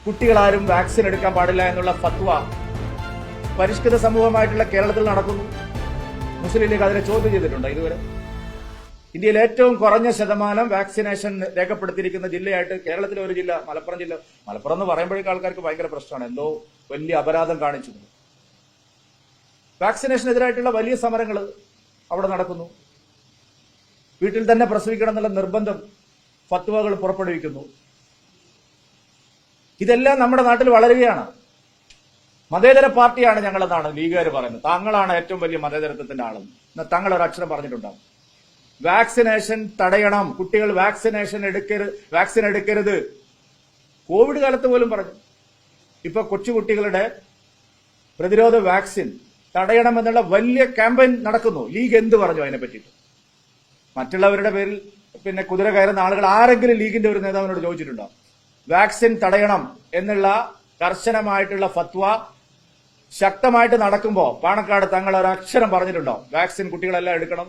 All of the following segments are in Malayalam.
കുട്ടികളാരും വാക്സിൻ എടുക്കാൻ പാടില്ല എന്നുള്ള ഫത്വ പരിഷ്കൃത സമൂഹമായിട്ടുള്ള കേരളത്തിൽ നടക്കുന്നു. മുസ്ലിം ലീഗ് അതിനെ ചോദ്യം ചെയ്തിട്ടുണ്ട്. ഇതുവരെ ഇന്ത്യയിൽ ഏറ്റവും കുറഞ്ഞ ശതമാനം വാക്സിനേഷൻ രേഖപ്പെടുത്തിയിരിക്കുന്ന ജില്ലയായിട്ട് കേരളത്തിലെ ഒരു ജില്ല മലപ്പുറം ജില്ല. മലപ്പുറം എന്ന് പറയുമ്പോഴേക്കും ആൾക്കാർക്ക് ഭയങ്കര പ്രശ്നമാണ്, എന്തോ വലിയ അപരാധം കാണിച്ചു. വാക്സിനേഷനെതിരായിട്ടുള്ള വലിയ സമരങ്ങൾ അവിടെ നടക്കുന്നു. വീട്ടിൽ തന്നെ പ്രസവിക്കണം എന്നുള്ള നിർബന്ധം ഫത്വകൾ പുറപ്പെടുവിക്കുന്നു. ഇതെല്ലാം നമ്മുടെ നാട്ടിൽ വളരുകയാണ്. മതേതര പാർട്ടിയാണ് ഞങ്ങളെന്നാണ് ലീഗുകാർ പറയുന്നത്. താങ്കളാണ് ഏറ്റവും വലിയ മതേതരത്വത്തിന്റെ ആളെന്ന്. എന്നാൽ താങ്കൾ ഒരു അക്ഷരം പറഞ്ഞിട്ടുണ്ടാവും. വാക്സിനേഷൻ തടയണം, കുട്ടികൾ വാക്സിൻ എടുക്കരുത്. കോവിഡ് കാലത്ത് പോലും പറഞ്ഞു. ഇപ്പൊ കൊച്ചുകുട്ടികളുടെ പ്രതിരോധ വാക്സിൻ തടയണമെന്നുള്ള വലിയ ക്യാമ്പയിൻ നടക്കുന്നു. ലീഗ് എന്ത് പറഞ്ഞു അതിനെ പറ്റിയിട്ട്? മറ്റുള്ളവരുടെ പേരിൽ പിന്നെ കുതിര കയറുന്ന ആളുകൾ ആരെങ്കിലും ലീഗിന്റെ ഒരു നേതാവിനോട് ചോദിച്ചിട്ടുണ്ടോ? വാക്സിൻ തടയണം എന്നുള്ള കർശനമായിട്ടുള്ള ഫത്വ ശക്തമായിട്ട് നടക്കുമ്പോൾ പാണക്കാട് തങ്ങൾ ഒരു അക്ഷരം പറഞ്ഞിട്ടുണ്ടോ വാക്സിൻ കുട്ടികളെല്ലാം എടുക്കണം?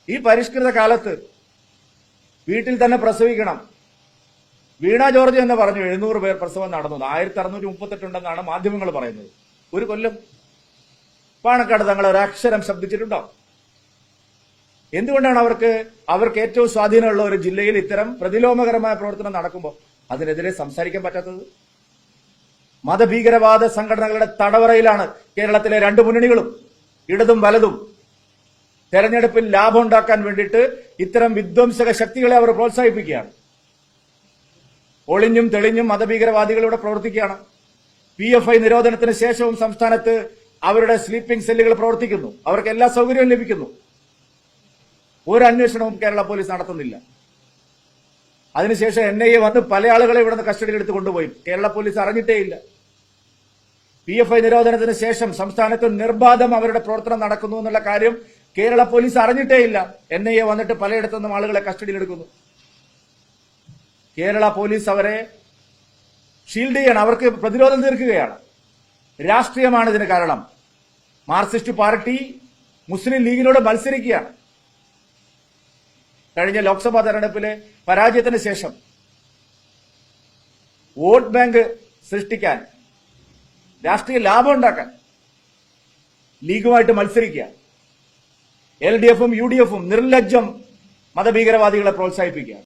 ഈ പരിഷ്കൃത കാലത്ത് വീട്ടിൽ തന്നെ പ്രസവിക്കണം. വീണ ജോർജ് എന്ന് പറഞ്ഞു 700 പേർ പ്രസവം നടന്നു. 1638 ഉണ്ടെന്നാണ് മാധ്യമങ്ങൾ പറയുന്നത്. ഒരു കൊല്ലം. പാണക്കാട് തങ്ങൾ ഒരു അക്ഷരം ശബ്ദിച്ചിട്ടുണ്ടോ? എന്തുകൊണ്ടാണ് അവർക്ക് ഏറ്റവും സ്വാധീനമുള്ള ഒരു ജില്ലയിൽ ഇത്തരം പ്രതിലോമകരമായ പ്രവർത്തനം നടക്കുമ്പോൾ അതിനെതിരെ സംസാരിക്കാൻ പറ്റാത്തത്? മതഭീകരവാദ സംഘടനകളുടെ തടവറയിലാണ് കേരളത്തിലെ രണ്ട് മുന്നണികളും, ഇടതും വലതും. തെരഞ്ഞെടുപ്പിൽ ലാഭം ഉണ്ടാക്കാൻ വേണ്ടിയിട്ട് ഇത്തരം വിധ്വംസക ശക്തികളെ അവർ പ്രോത്സാഹിപ്പിക്കുകയാണ്. ഒളിഞ്ഞും തെളിഞ്ഞും മതഭീകരവാദികളിവിടെ പ്രവർത്തിക്കുകയാണ്. PFI നിരോധനത്തിന് ശേഷവും സംസ്ഥാനത്ത് അവരുടെ സ്ലീപ്പിംഗ് സെല്ലുകൾ പ്രവർത്തിക്കുന്നു. അവർക്ക് എല്ലാ സൗകര്യവും ലഭിക്കുന്നു. ഒരു അന്വേഷണവും കേരള പോലീസ് നടത്തുന്നില്ല. അതിനുശേഷം NIA വന്ന് പല ആളുകളെ ഇവിടെ നിന്ന് കസ്റ്റഡിയിലെടുത്ത് കൊണ്ടുപോയി. കേരള പോലീസ് അറിഞ്ഞിട്ടേയില്ല. PFI നിരോധനത്തിന് ശേഷം സംസ്ഥാനത്ത് നിർബാധം അവരുടെ പ്രവർത്തനം നടക്കുന്നു എന്നുള്ള കാര്യം കേരള പോലീസ് അറിഞ്ഞിട്ടേയില്ല. NIA വന്നിട്ട് പലയിടത്തുനിന്നും ആളുകളെ കസ്റ്റഡിയിലെടുക്കുന്നു. കേരള പോലീസ് അവരെ ഷീൽഡ് ചെയ്യണം, അവർക്ക് പ്രതിരോധം തീർക്കുകയാണ്. രാഷ്ട്രീയമാണ് ഇതിന് കാരണം. മാർക്സിസ്റ്റ് പാർട്ടി മുസ്ലിം ലീഗിനോട് മത്സരിക്കുകയാണ്. കഴിഞ്ഞ ലോക്സഭാ തെരഞ്ഞെടുപ്പിലെ പരാജയത്തിന് ശേഷം വോട്ട് ബാങ്ക് സൃഷ്ടിക്കാൻ, രാഷ്ട്രീയ ലാഭം ഉണ്ടാക്കാൻ ലീഗുമായിട്ട് മത്സരിക്കുക. LDF-ഉം UDF-ഉം നിർലജ്ജം മതഭീകരവാദികളെ പ്രോത്സാഹിപ്പിക്കുക.